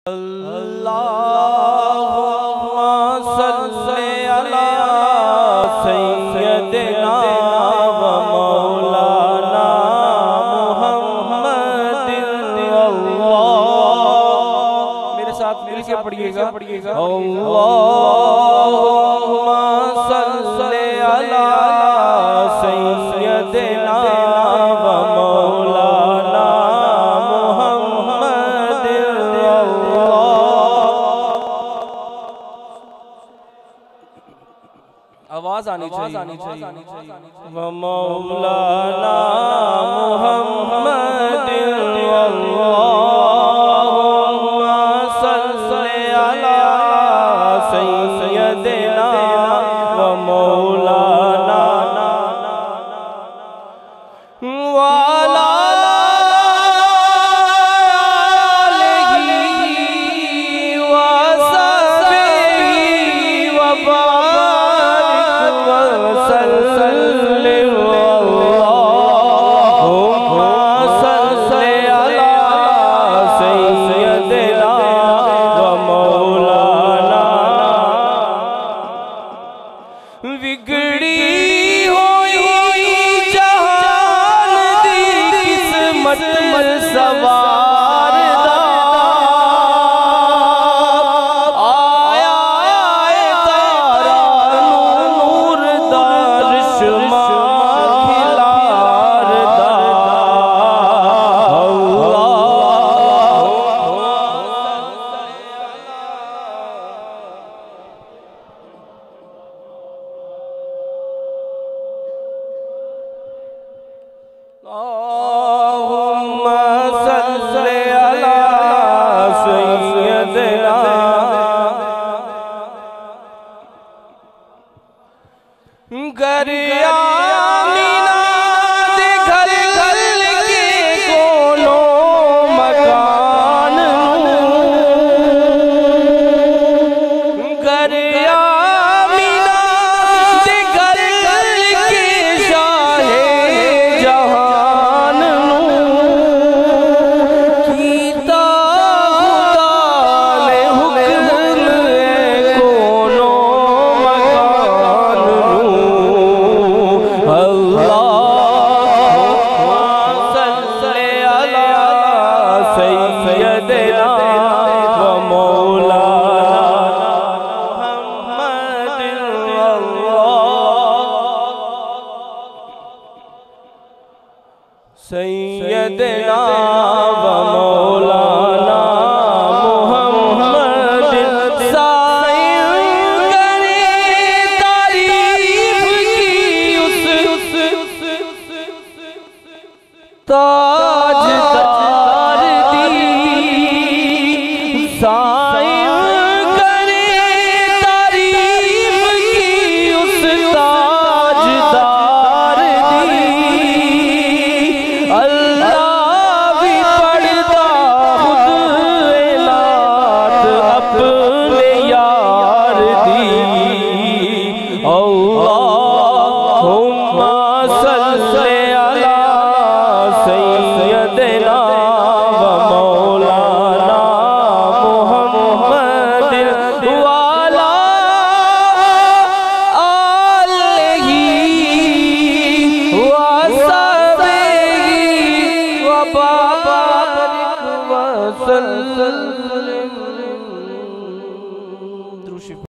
अल्लाहुम्मा सल्ली अला सय्यदिना व मौलाना मुहम्मदिन। मेरे साथ मिलके पढ़िएगा। अल्लाहुम्मा सल्ली अला सय्यदिना व मौलाना आवाज आनी चाहिए। व मौलाना मुहम्मदिन अल्लाहुम्मा सल्ली अला सय्यदिना व मौलाना वाला बिगड़ी हुई जहान दी किस्मत सवार आया तारा नूर दा रिश्मा खिलार दा अल्लाहुम्मा सल्ली अला सय्यदिना घर आमीना दे घर घर के कोनो मकान घर आमीना दे घर घर के शाहे जहान कीता खुदा ने हुक्म कोनो मकान अल्लाहुम्मा सल्ली अला सय्यदिना व मौलाना मुहम्मदिन सय्यदिना व मौलाना मुहम्मदिन। साईं करे तारीफ की उस ताजदार दी। साईं करे तारीफ की उस ताजदार दी। अल्लाह भी पढ़ता खुद एलात अपने यार दी। अल्लाहुम्मा सल्ली अला सय्यदिना व मौलाना मुहम्मदिन वाला आलिही व सहबिही व बारिक व सल्लम।